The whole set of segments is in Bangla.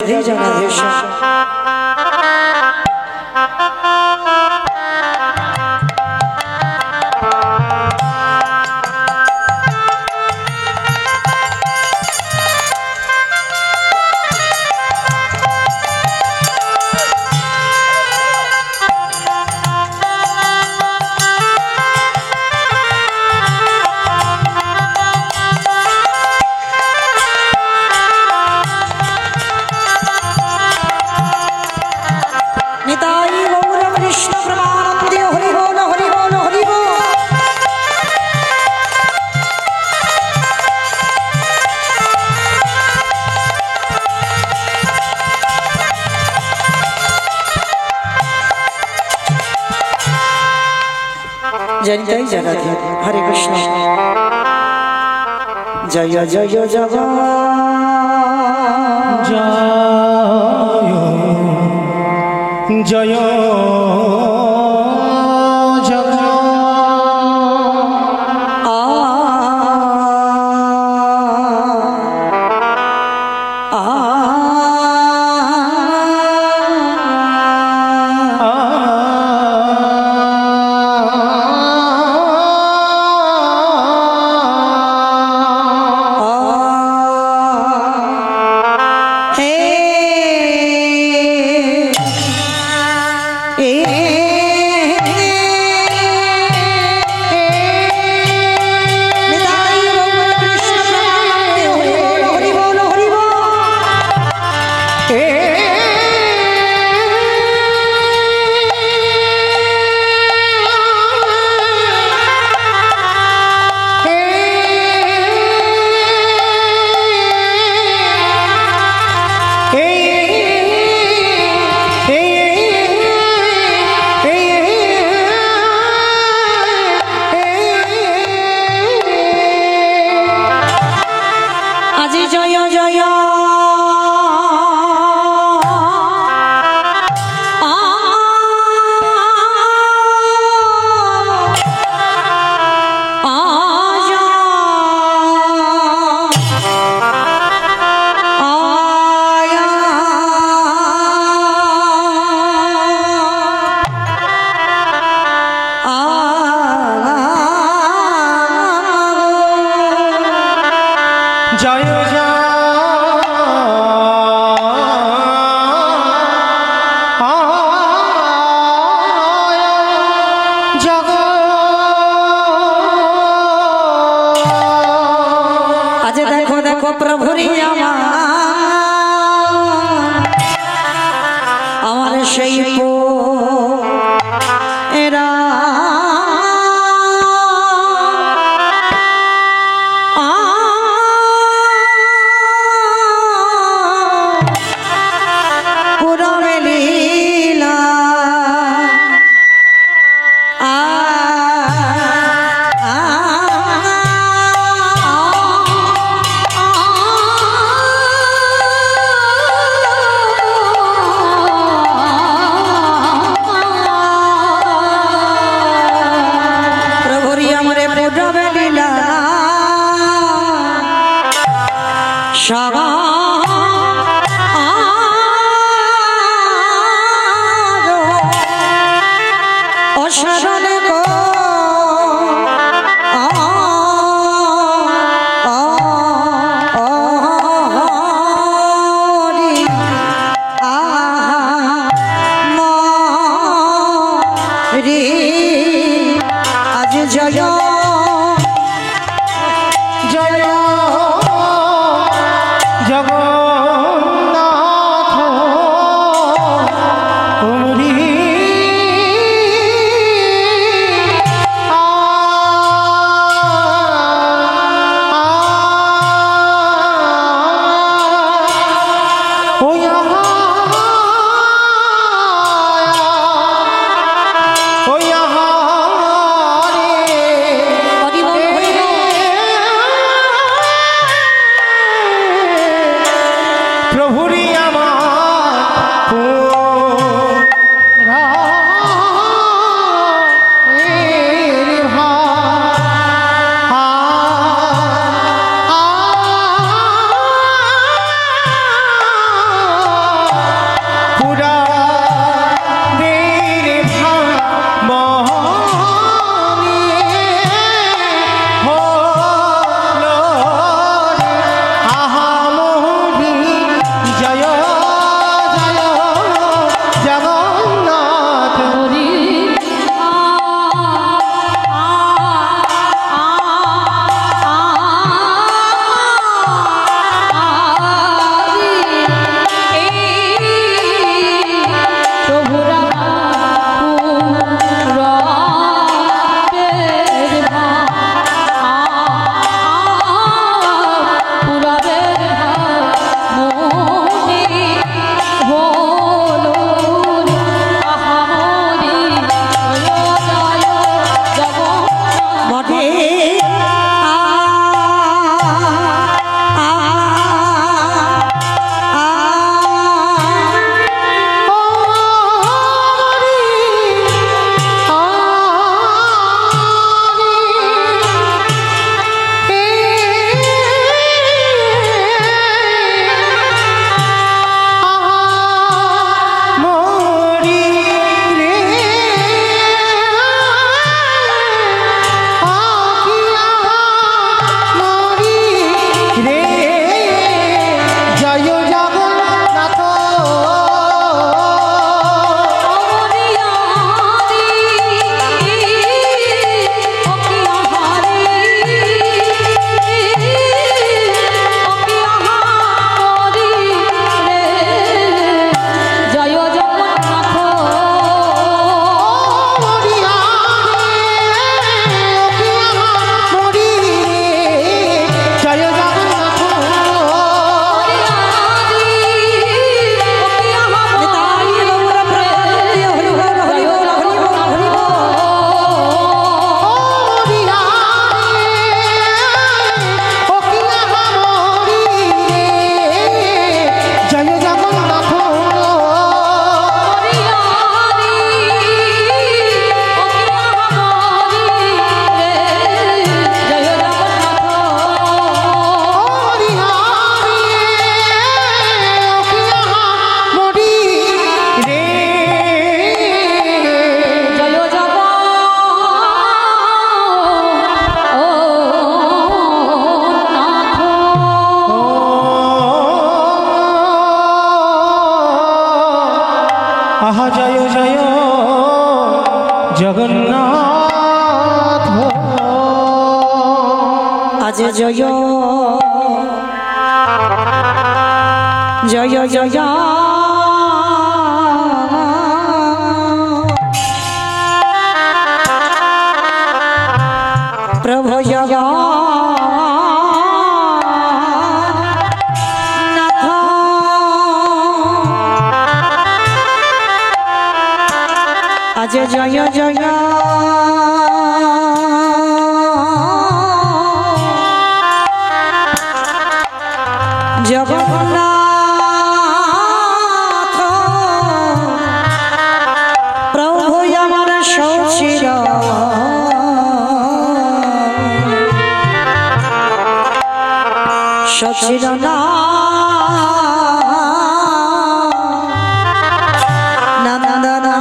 राधे राधे श्याम। जय जय जगन्नाथ हरे कृष्ण जय जय जगन्नाथ जय আহা জয় জয় জগন্নাথ আজ জয় জয় জয় প্রভু জগন্নাথ আজ জয় জয় জগন্নাথ প্রভু আমার সচির সচির নন্দনা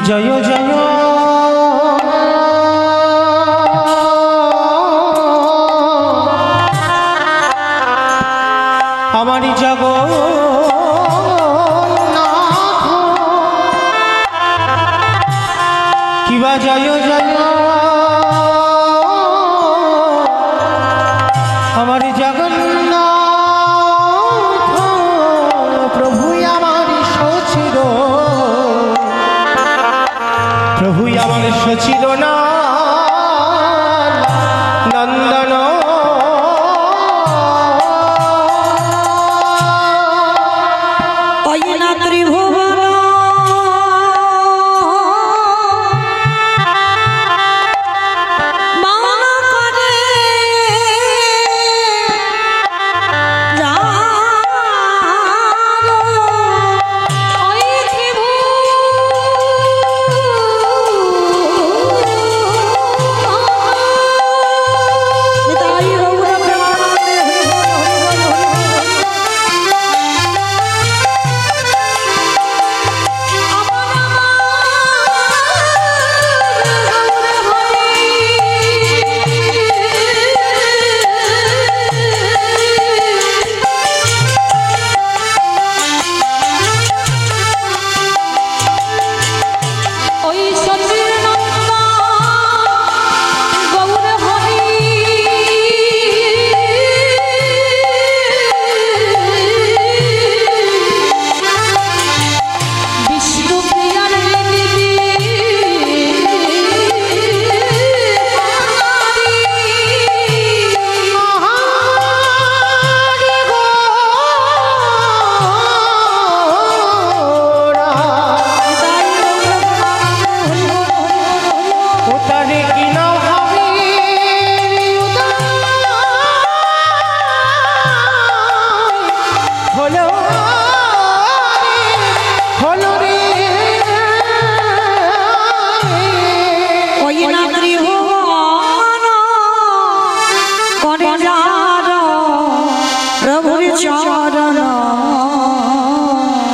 জয় জয় আমারি জগন্নাথ কিবা জয় জয় আমারি জগন্নাথ প্রভু আমারি সচির প্রভু আমার সচির নন্দন অয়না ত্রিভুবন মানা করে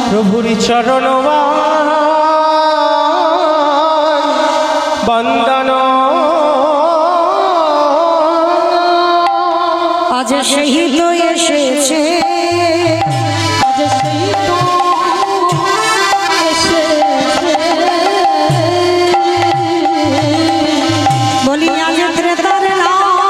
প্রভুর চরণ বন্দন আজ সেই তো এসেছে আজ সেই তো এসেছে বলি আজ ত্রেতার রাম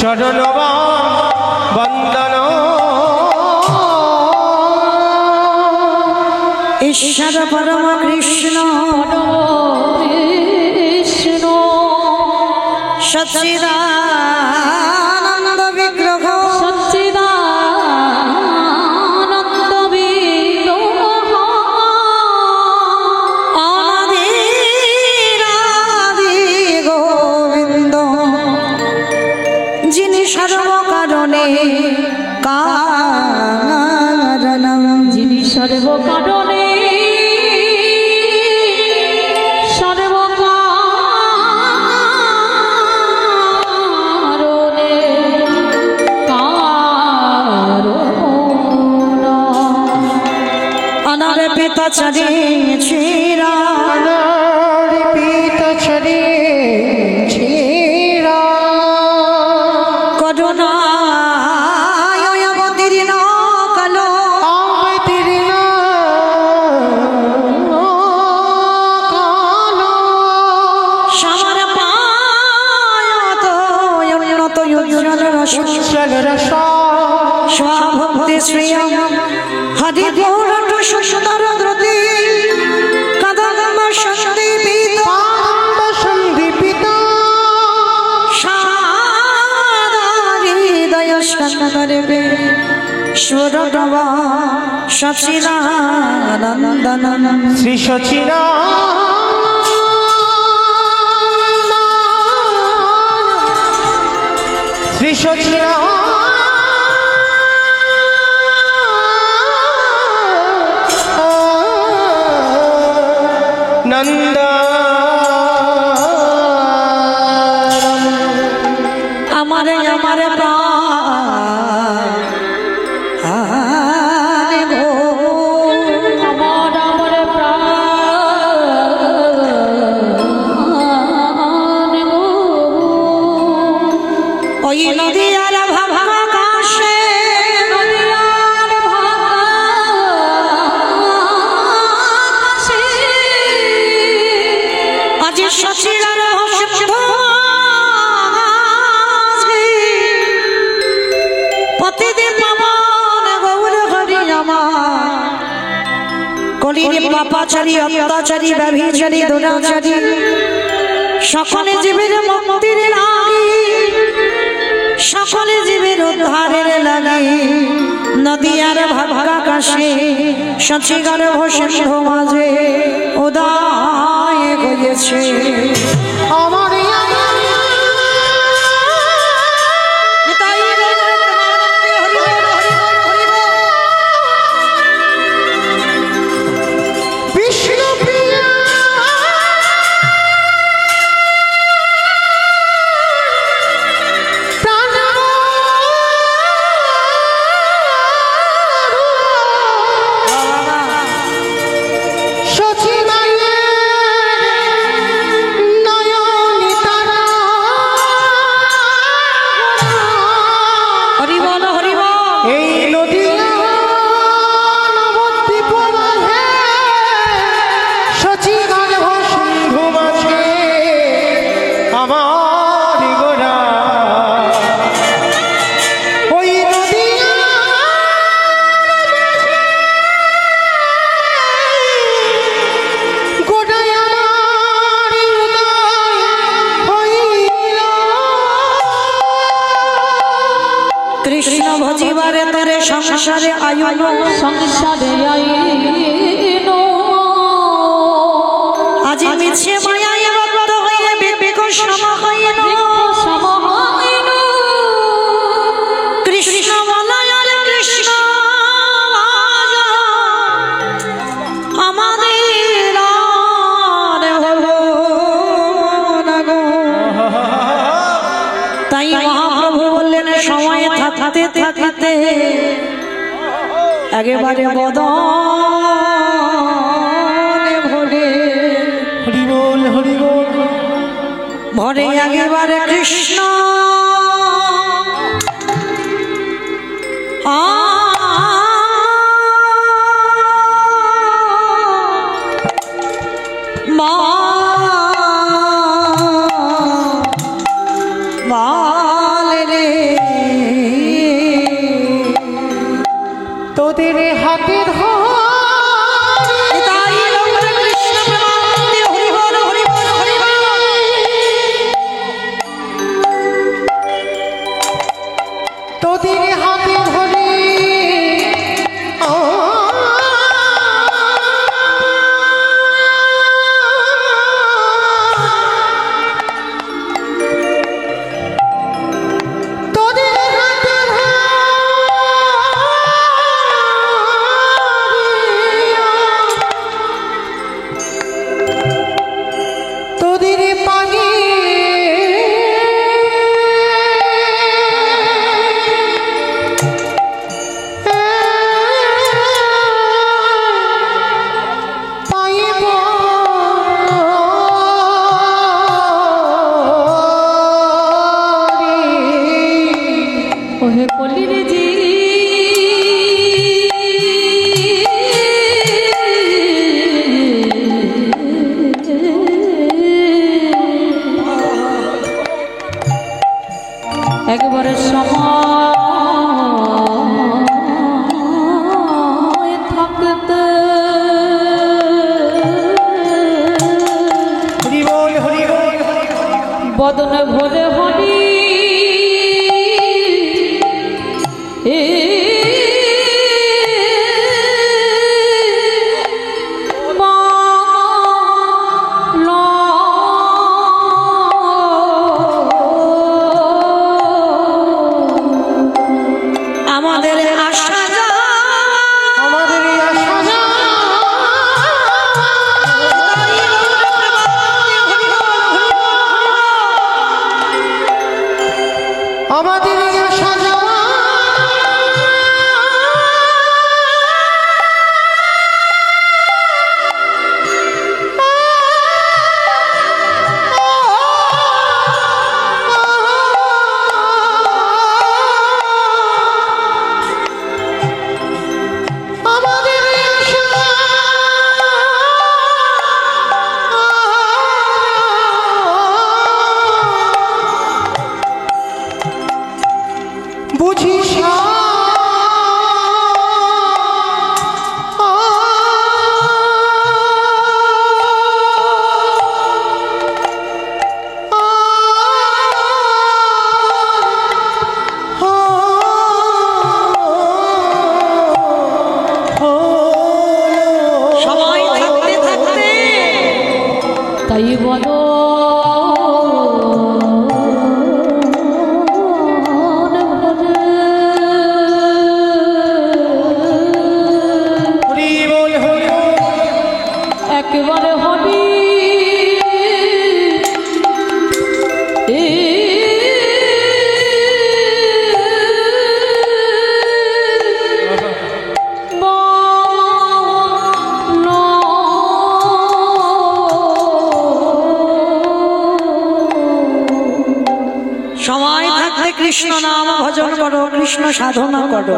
চরণ বন্দন ঈশ্বর পরম কৃষ্ণ সচ্চিদানন্দ বিগ্রহ অনাদিরাদি গোবিন্দ যিনি সর্বকারণে কারণম যিনি সর্বকারণে পিতা চরে ছিরা পিতা চরে ছিরা করুণায় অবতীর্ণ কালো অবতীর্ণ কালো সমর পায়ত উন্নত উজ্জ্বল রস উজ্জ্বল রস স্বভক্তি শ্রিয় হরি গৌরট সুন্দর দ্রুতি কদম্ব সন্দীপিত সন্দীপিত হৃদয় স্কন্দরে সুরটব সচিদানন্দন শ্রী সচিরা শ্রী সচিরা নন্দ আমারে আমারে প্রাণ গো আমার আমার প্রাণ গো ওই নদী আর ভাবা আকাশে নদিয়ার ভাঙা আজ সচিরার প্রতিদিন পাবন গৌর হরি আমার কলির পাপাচারী অত্যাচারী ব্যভিচারী দুরাচারী সকলে জীবের মুক্তির লাগি সকলে জীবের উদ্ধারের লাগি নদিয়ার ভাগা কাশে সচিগার সিন্ধু মাঝে উদয় হয়েছে আমার বিষ্ণু প্রিয়া হরি বল হরি বল এই নদিয়া নবদ্বীপ মাঝে সচিগর্ভ সিন্ধু মাঝে আমার গোরা ওই নদিয়া গোটায় আমার হৃদয় হইল কৃষ্ণ ভজিবারে তরে সংসারে আয়ুন সংসারে আইনো আজি মিছে মায়ায় বদ্ধ হয়ে বিবেক সম হইল সমহাইন কৃষ্ণ বলয় কৃষ্ণ আমাদের আর হলো না গো। তাই মহাপ্রভু বললেন সময় থাকতে থাকতে একেবারে বদনে ভরে হরিবোল হরিবোল ভরে একেবারে কৃষ্ণ বলে রে তোদের হাতে ধরে তাই গৌর কৃষ্ণ প্রেমানন্দে হরি বল হরি বল হরি বল। তোদের হাতে ধরে ওহে কলির জি একবারে সময় থাকতে বদনে ভরে হরি আমাদের আশা আমাদের আশা আমাদের আশা বুঝিস সময় থাকতে থাকতে তাই বলো একেবারে হরি সময় থাকতে কৃষ্ণ নাম ভজন করো, কৃষ্ণ সাধনা করো।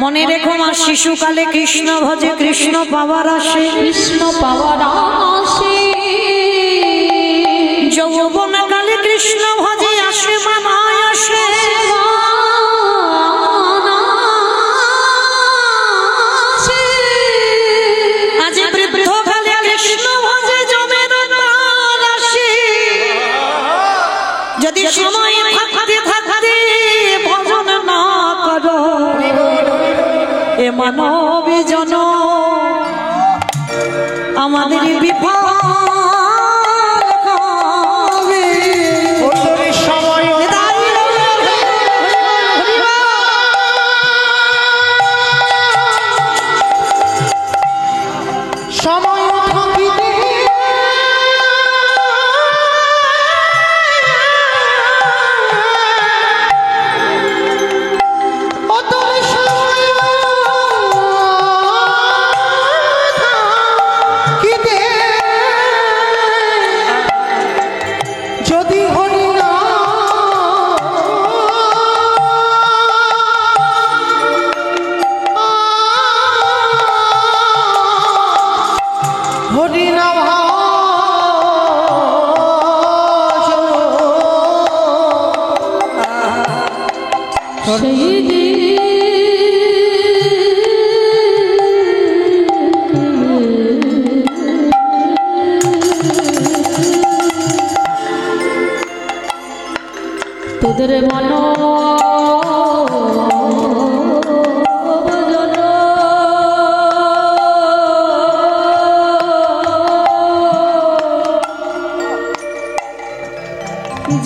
মনে রেখো মা, শিশুকালে কৃষ্ণ ভজে কৃষ্ণ পাওয়ার আসে, কৃষ্ণ পাওয়ার আসে। যৌবনকালে কৃষ্ণ ভজে আসে মামায় আসে, আজ বৃদ্ধকালে কৃষ্ণ ভজে জমের পার আসে। যদি সময় থাকতে থাকতে ভজন না করো, এ মানব জন আমাদের বিপদ হবে। সময় সময় থাকিতে যদি হরি না হরি না সেই দিন তোদের মন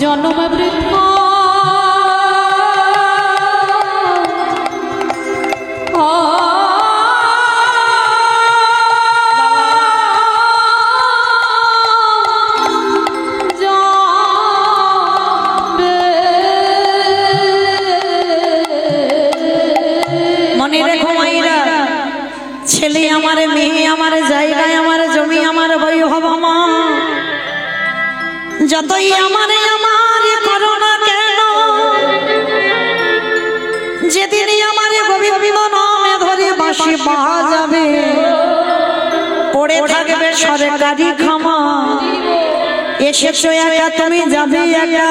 জন্ম বৃথা মনে রেখো মাইরা, ছেলে আমার, মেয়ে আমার, জায়গায় আমার, জমি আমার, বৈভব আমার, যতই আমার আমার করো না কেন, যেদিন আমার গোবিন্দ নামে ধরে বাঁশি বাজাবে, পড়ে থাকবে সরকারি ক্ষমা। এসেছো একা, তুমি যাবে একা।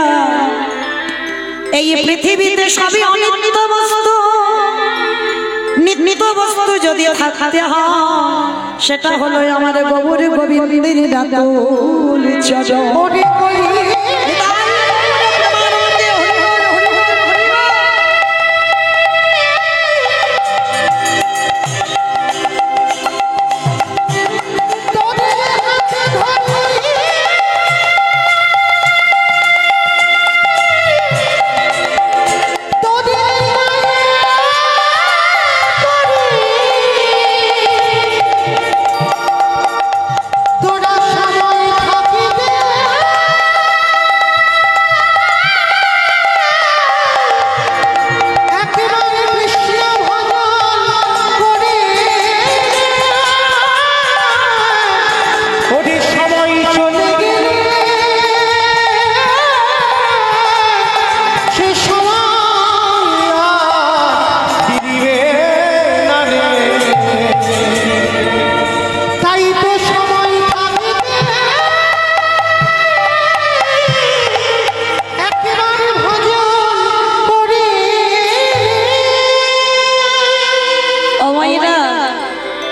এই পৃথিবীতে সবই অনিত্য বস্তু, নিত্য বস্তু যদি থাকতে হয় সেটা হলো আমার গৌর গোবিন্দের ডাকুল চরণ।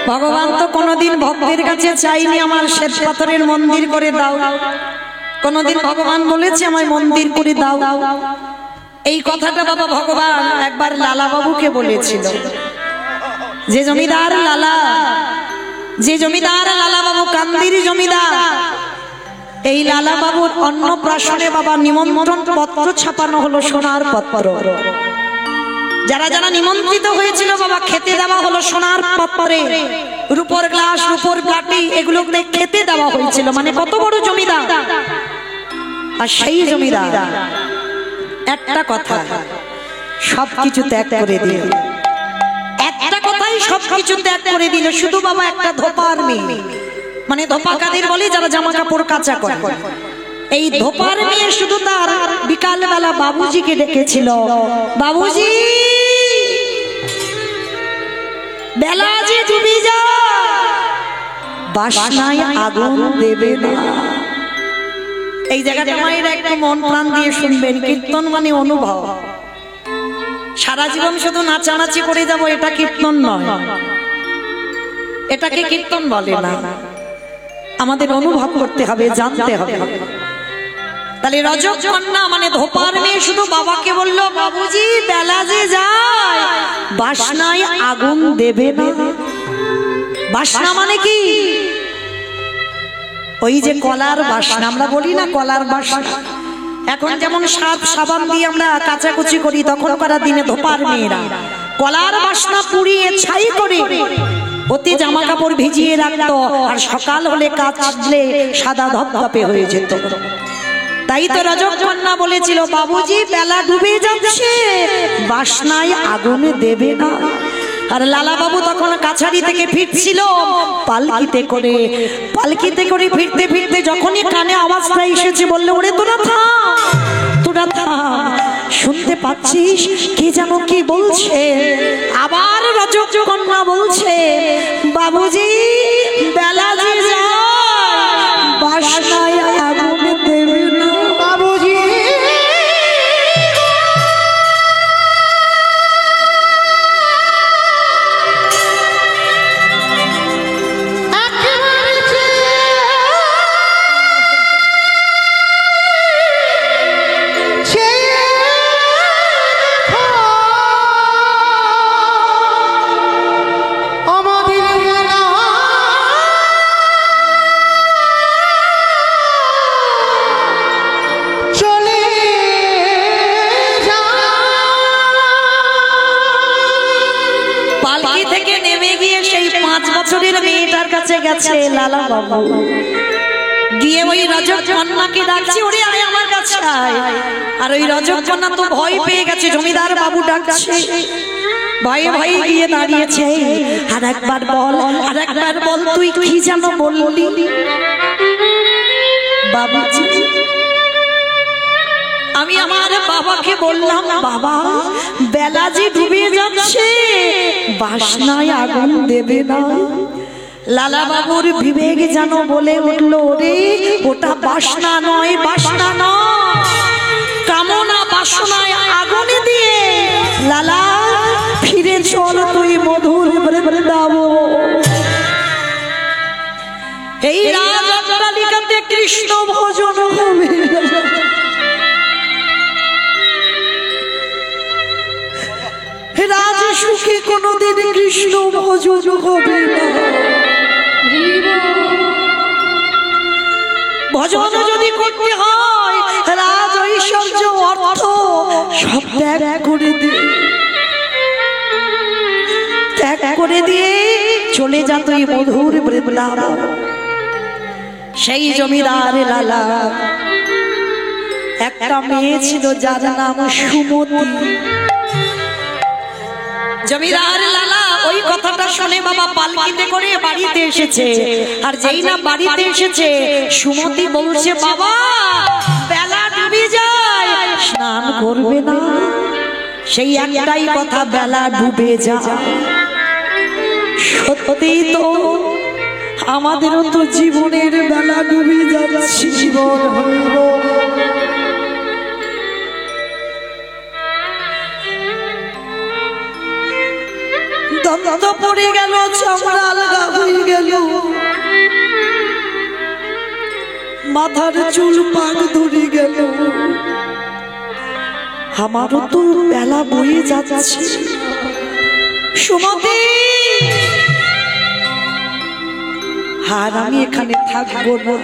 ভগবান তো কোনোদিন ভক্তের কাছে চাইনি আমার শ্বেত পাথরের মন্দির করে দাও, কোনোদিন ভগবান বলেছে আমায় মন্দির করে দাও। এই কথাটা বাবা ভগবান একবার লালা বাবুকে বলেছিল। যে জমিদার লালা, যে জমিদার লালা বাবু কান্দির জমিদার, এই লালা বাবুর অন্নপ্রাশনে বাবা নিমন্ত্রণ পত্র ছাপানো হলো, সোনার পত্র। যারা যারা নিমন্ত্রিত হয়েছিল বাবা খেতে দেওয়া হলো সোনার পাত্রে, রূপোর গ্লাস, রূপোর প্লাটি, এগুলোতে খেতে দেওয়া হয়েছিল। মানে কত বড় জমিদার। আর সেই জমিদার একটা কথা সবকিছু ত্যাগ করে দিল, একটা কথাই সবকিছু ত্যাগ করে দিল, শুধু বাবা একটা ধোপার মেয়ে। মানে ধোপা কাদের বলে? যারা জামা কাপড় কাচা করে। এই ধোপার মেয়ে শুধু তার বিকাল বেলা বাবুজিকে ডেকেছিল, বাবুজি বেলা যে ডুবে যায়, বাসনায় আগুন দেবে না। এই জায়গাটা মায়ের একটু মন প্রাণ দিয়ে শুনবেন। কীর্তন মানে অনুভব। সারা জীবন শুধু নাচানাচি করে যাব এটা কীর্তন নয়, এটাকে কীর্তন বলে না। আমাদের অনুভব করতে হবে, জানতে হবে। তাহলে রজক কন্যা মানে ধোপার মেয়ে শুধু বাবাকে বলল, বাবুজি বেলা যে যায়, বাসনায় আগুন দেবে না। বাসনা মানে কি? ওই যে কলার বাসনা আমরা বলি না, কলার বাসনা। এখন যেমন সাপ সাবান দিয়ে আমরা কাচাকুচি করি, তখনকার দিনে ধোপার মেয়েরা কলার বাসনা পুড়িয়ে ছাই করে ওতে জামা কাপড় ভিজিয়ে রাখতো, আর সকাল হলে কাচলে সাদা ধপধপে হয়ে যেত। তাই তো রজক কন্যা বলেছিল, বাবুজি বেলা ডুবে যাচ্ছে, বাসনায় আগুন দেবে না। আর লালা বাবু তখন কাছারি থেকে ফিরছিল পালকিতে করে, পালকিতে করে ফিরতে ফিরতে যখনই কানে আওয়াজটা এসেছে, বললে, ওরে তোরা থাম, তোরা থাম, শুনতে পাচ্ছিস কি যেন কি বলছে? আবার রজক কন্যা বলছে, বাবুজি বেলা যে যায়, বাসনায় আগুন দেবে না। বাবুজি কাছে গেছে লালা বাবু, গিয়ে ওই রজক কন্যাকে ডাকছে, ওরে আয় আমার কাছে আয়। আর ওই রজক কন্যা তো ভয় পেয়ে গেছে, জমিদার বাবু ডাকছে, ভয়ে ভয়ে গিয়ে দাঁড়িয়েছে। আর একবার বল, আর একবার বল, তুই কি যেন বললি? বাবাজি, আমি আমার বাবাকে বললাম, বাবা বেলা যে ডুবে যাচ্ছে, বাসনায় আগুন দেবে না। লালা বাবুর বিবেক যেন বলে উঠলো, রে ওটা বাসনা নয়, বাসনা নয়, কামনা বাসনায় আগুনে দিয়ে লালা ফিরে চল তুই মধুর বৃন্দাবন। এই রাজকালিকাতে কৃষ্ণ ভজন হবে, রাজ সুখে কোনদিন কৃষ্ণ ভজন হবে না। ভজন যদি করতে হয়, রাজ ঐশ্বর্য অর্থ সব ত্যাগ করে দিয়ে, ত্যাগ করে দিয়ে চলে যা তুই মধুর বৃন্দাবন। সেই জমিদার লালা একটা মেয়ে ছিল যার নাম সুমতি। জমিদার লালা ওই কথাটা শুনে বাবা পালকিতে করে বাড়িতে এসেছে। আর যেই না বাড়িতে এসেছে, সুমতি বলছে, বাবা বেলা ডুবে যায়, স্নান করবে না? সেই একটাই কথা, বেলা ডুবে যায়। সত্যি তো, আমাদেরও তো জীবনের বেলা ডুবে যাচ্ছে। জীবন হইল দন্ত পড়ে গেল, চামড়া আলগা হয়ে গেল, মাথার চুল পাক ধরে গেল। আমারও তো বেলা বয়ে যাচ্ছে। সুমতি, আর আমি এখানে থাকবো না।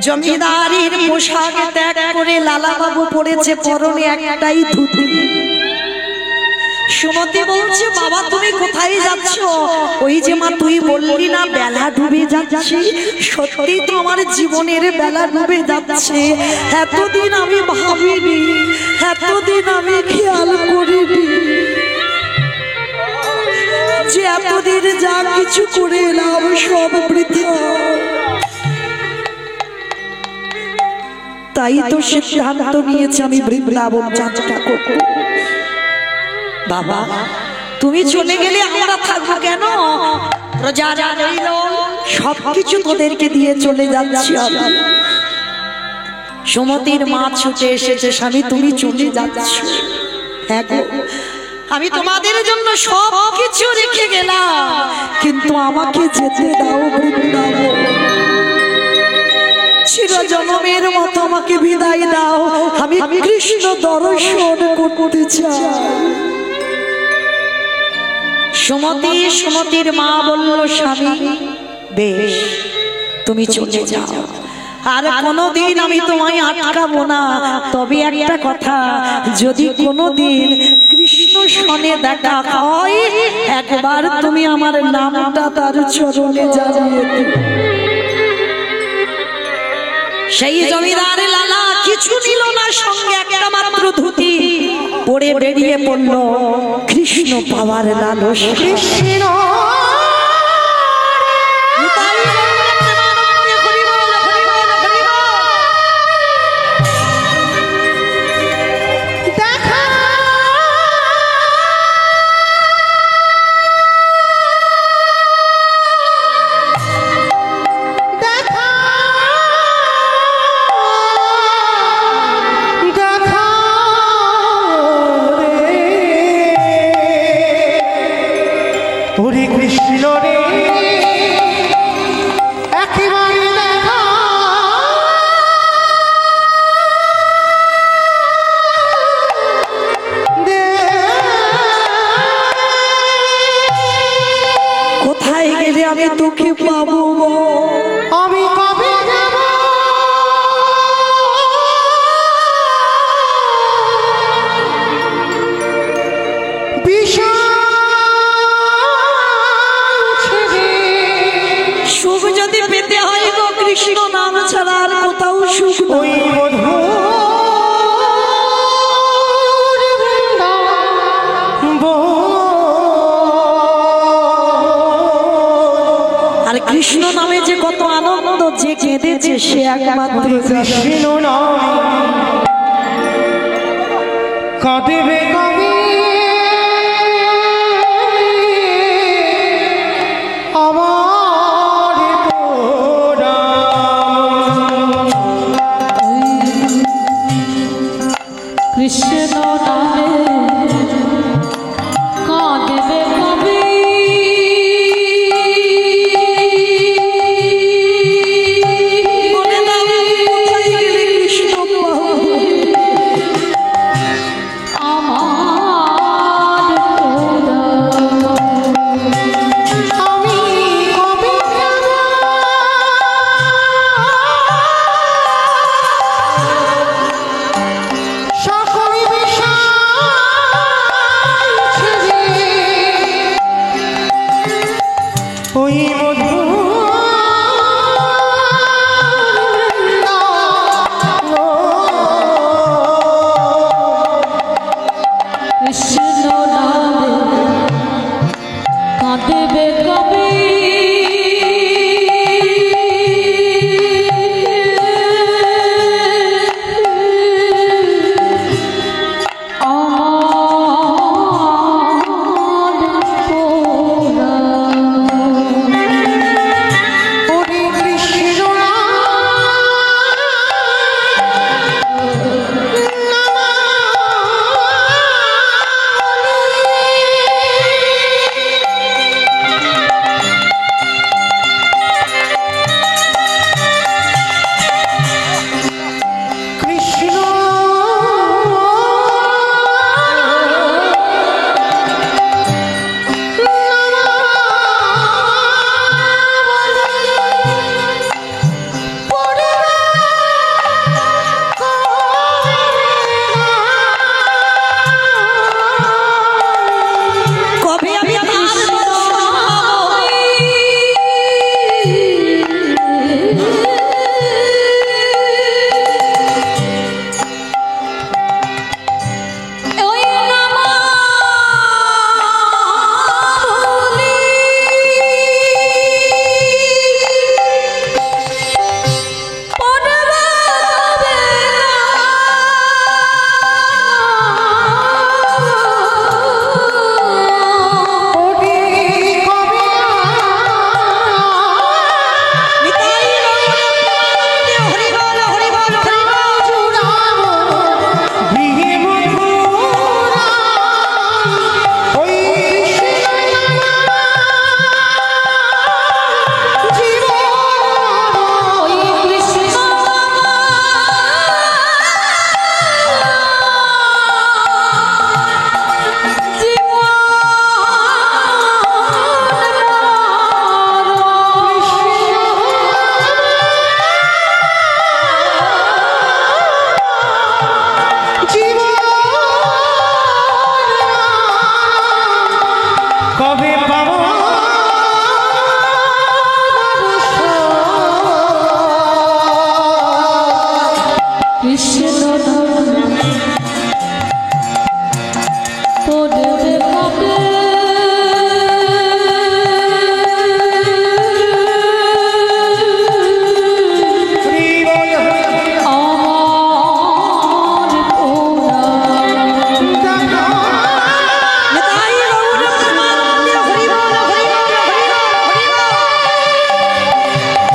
জমিদারির পোশাক ত্যাগ করে লালা বাবু পড়েছে পরনে একটাই ধুতি। সুমতি বলছে, বাবা তুমি কোথায় যাচ্ছ? ওই যে মা তুই বললি না বেলা ডুবে যাচ্ছে, সত্যি তো আমার জীবনের বেলা ডুবে যাচ্ছে। এতদিন আমি ভাবিনি, এতদিন আমি খেয়াল করিনি যে এতদিন যা কিছু করে এলাম সব বৃথা। তাই তো সিদ্ধান্ত নিয়েছি আমি বৃন্দাবন যাত্রা করব। বাবা তুমি চলে গেলে আমরা থাকবো কেন? প্রজারা রইল, সবকিছু তোদেরকে দিয়ে চলে যাচ্ছি আমি। সুমতির মা ছুটে এসেছে, স্বামী তুমি চলে যাচ্ছ। হ্যাঁ গো, আমি তোমাদের জন্য সব কিছু রেখে গেলাম, কিন্তু আমাকে যেতে দাও বৃন্দাবন। চিরজন্মের মতো আমাকে বিদায় দাও, আমি কৃষ্ণ দর্শন করতে চাই। সুমতি, সুমতির মা বলল, স্বামী বেশ তুমি চলে যাও, আর কোনোদিন আমি তোমায় আটকাবো না। তবে একটা কথা, যদি কোনোদিন কৃষ্ণ সনে দেখা হয়, একবার তুমি আমার নামটা তার চরণে জানিয়ে দিও। সেই জমিদার লালা কিছু নিল না, সঙ্গে একটা মাত্র ধুতি পরে বেরিয়ে পড়ল কৃষ্ণ পাওয়ার লালস। কৃষ্ণ হরে কৃষ্ণ কেঁদেছে সে একমাত্র কৃষ্ণ নামে কাঁদেবে কবি আমার তোরা কৃষ্ণ নামে কাঁদেবে কবি বলে দাও কোথায় গেলে কৃষ্ণ আমার তোরা আমি কবি সকল বিষয় ছেড়ে ওই মধু কৃষ্ণ নামে কাঁদেবে কবি আমার তোরা ওরে কৃষ্ণ কৃষ্ণ কবে আমি তার ওই নামাবলি পড়বে ওরে কবি নিতাই গৌরপ্রেমানন্দে হরি বল হরি বল হরি বল। গৃহে মথুরা ওই ওই কৃষ্ণ কবে পাবো কৃষ্ণ নামে পড়বে কবে আমার তোরা নিতাই গৌরপ্রেমানন্দে হরি বল হরি বল হরি বল হরি বল।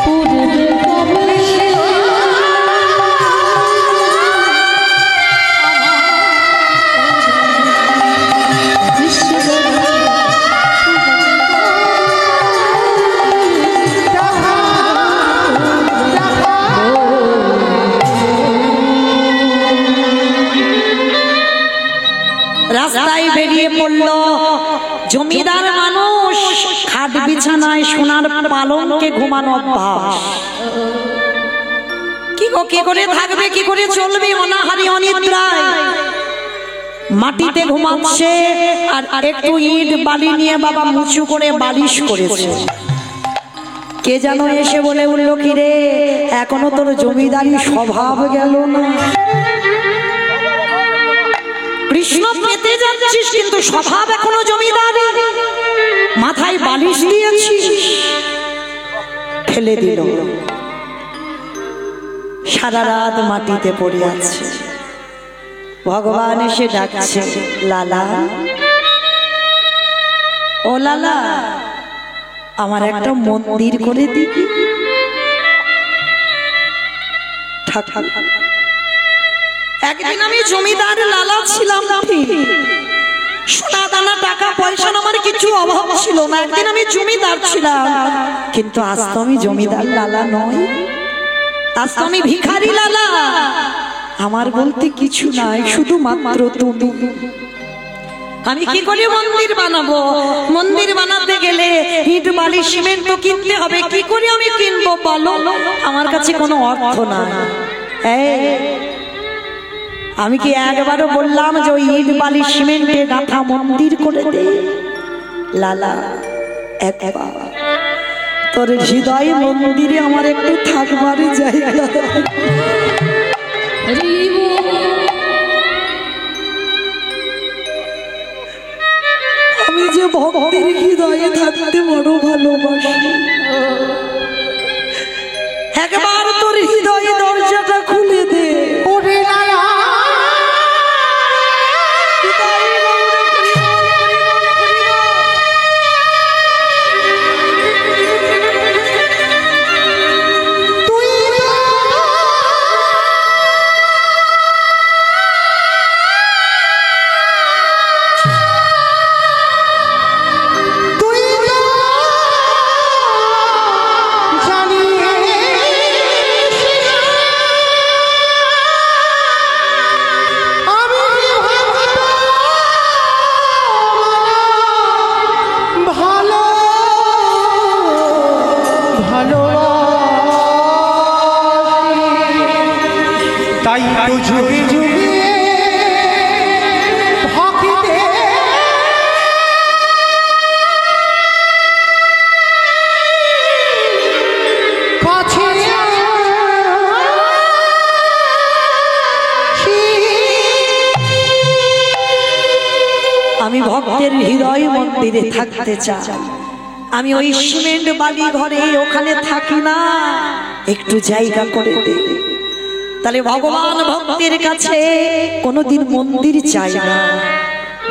পড়বে কবে কৃষ্ণ রাস্তায় বেরিয়ে পড়ল জমিদার মানুষ, খাট বিছানায় সোনার পালঙ্কে ঘুমানো অভ্যাস। কি গো, কি করে থাকবে, কি করে চলবে অনাহারি অনিদ্রায়? মাটিতে ঘুমাচ্ছে আর একটু ইট বালি নিয়ে বাবা মুচু করে বালিশ করেছে। কে যেন এসে বলে উঠল, কি রে এখনো তোর জমিদারি স্বভাব গেল না? কৃষ্ণ পেতে যাচ্ছিস কিন্তু স্বভাব এখনো জমিদারি। মাথায় বালিশ দিয়েছিস, ফেলে দিল। সারা রাত মাটিতে পড়ে আছে। ভগবান এসে ডাকছে, লালা ও লালা, আমার একটা মন্দির করে দিবি? একদিন আমি জমিদার লালা ছিলাম, সোনা দানা টাকা পয়সা আমার কিছু অভাব ছিল না। একদিন আমি জমিদার ছিলাম, কিন্তু আজ তো আমি জমিদার লালা নই, আজ তো আমি ভিখারি লালা। আমার বলতে কিছু নাই, শুধুমাত্র তুমি। আমি কি করে মন্দির বানাবো? মন্দির বানাতে গেলে ইট বালি সিমেন্ট তো কিনতে হবে। কি করে আমি কিনবো বলো? আমার কাছে কোনো অর্থ নাই। আমি কি একবারও বললাম যে ওই ইট বালি সিমেন্টে গাঁথা মন্দির করে দে? লালা, একবার তোর হৃদয় মন্দিরে আমার একটু থাকবার জায়গা। আমি যে ভক্তের হৃদয়ে থাকতে বড় ভালোবাসি, একবার তোর হৃদয়ে দরজাটা খুলে দে। ওরে লালা যুগে যুগে ভক্তে কাছে আমি ভক্তের হৃদয় মন্দিরে থাকতে চাই। আমি ওই সিমেন্ট বালি ঘরে ওখানে থাকি না, একটু জায়গা করে দে। তাহলে ভগবান ভক্তের কাছে কোনোদিন মন্দির চাই না,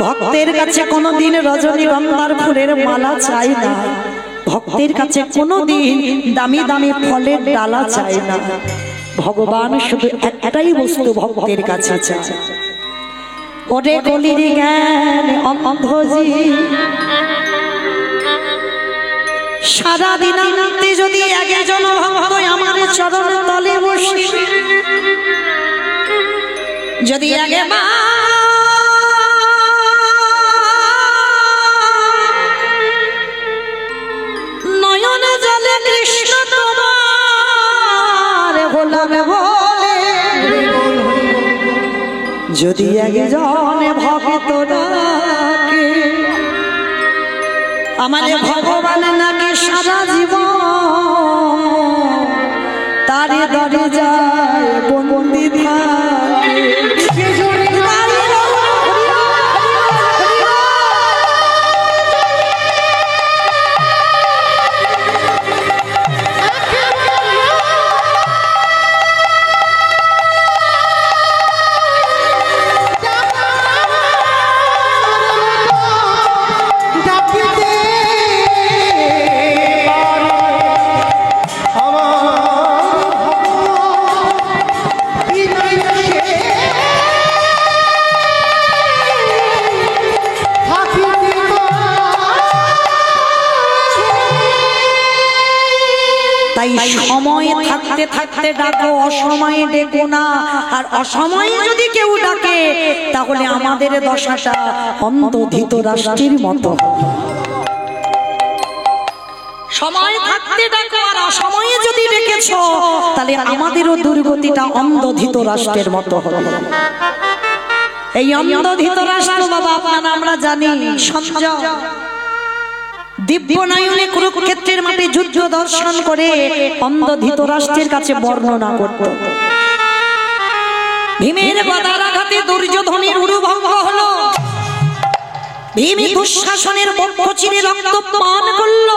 ভক্তের কাছে কোনোদিন রজনীগন্ধার ফুলের মালা চাই না, ভক্তের কাছে কোনোদিন দামি দামি ফলের ডালা চাই না। ভগবান শুধু একটাই বস্তু ভক্তের কাছে চায়। ওরে কলির জ্ঞান অন্ধজি, সারাদিন যদি একজন ভক্ত আমার চরণ তলে বসে, যদি একবার নয়ন জলে কৃষ্ণ তোমার গোলাম বলে, যদি একজন ভক্ত ডাকে আমার ভগবান নাকি সারা জীবন তারে দরে যায় বন্দি থাকে। সময় থাকতে থাকতে ডাকো, অসময়ে ডেকো না। আর অসময়ে যদি কেউ ডাকে তাহলে আমাদের দশাটা অন্ধ ধৃতরাষ্ট্রের মতো। সময় থাকতে ডাকো, আর অসময়ে যদি ডেকেছো তাহলে আমাদেরও দুর্গতিটা অন্ধ ধৃতরাষ্ট্রের মতো হবে। এই অন্ধ ধৃতরাষ্ট্র বাবা আপনারা আমরা জানি সঞ্জয় দিব্য নয়নে কুরুক্ষেত্রের মাঠে যুদ্ধ দর্শন করে অন্ধ ধৃতরাষ্ট্রের কাছে বর্ণনা করত। ভীমের গদার আঘাতে দুর্যোধনের উরুভঙ্গ হলো, ভীম দুঃশাসনের বক্ষ চিরে রক্ত পান করলো।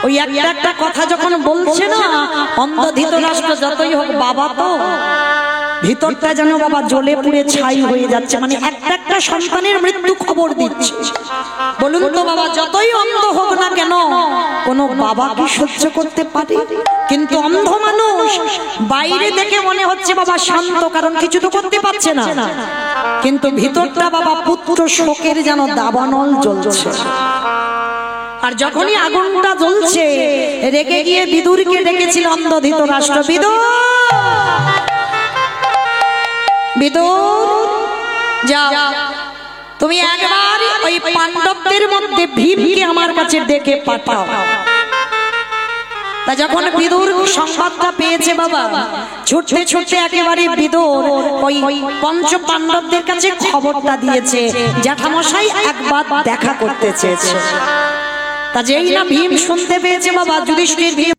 ওই একটা একটা কথা যখন বলছে না, অন্ধ ধৃতরাষ্ট্র যতই হোক বাবা তো, ভিতরটা যেন বাবা জ্বলে পুড়ে ছাই হয়ে যাচ্ছে, মানে একটা একটা সন্তানের মৃত্যু খবর দিচ্ছে। বলুন তো বাবা, যতই অন্ধ হোক না কেন, কোন বাবা কি সহ্য করতে পারে? কিন্তু অন্ধ মানুষ বাইরে দেখে মনে হচ্ছে বাবা শান্ত, কারণ কিছু তো করতে পারছে না, কিন্তু ভিতরটা বাবা পুত্র শোকের যেন দাবানল জ্বলছে। আর যখনই আগুনটা জ্বলছে, রেগে গিয়ে বিদুরকে ডেকেছিল অন্ধ ধৃতরাষ্ট্র, বিদুর বিদুর যাও, তুমি একবার ওই পাণ্ডবদের মধ্যে ভীমকে আমার কাছে ডেকে পাঠাও। তা যখন বিদুর সংবাদটা পেয়েছে বাবা, ছুটতে ছুটতে একেবারে বিদুর ওই পঞ্চ পাণ্ডবদের কাছে খবরটা দিয়েছে, জ্যাঠামশাই একবার দেখা করতে চেয়েছে। তা যেই না ভীম শুনতে পেয়েছে বাবা, যুধিষ্ঠির ভীম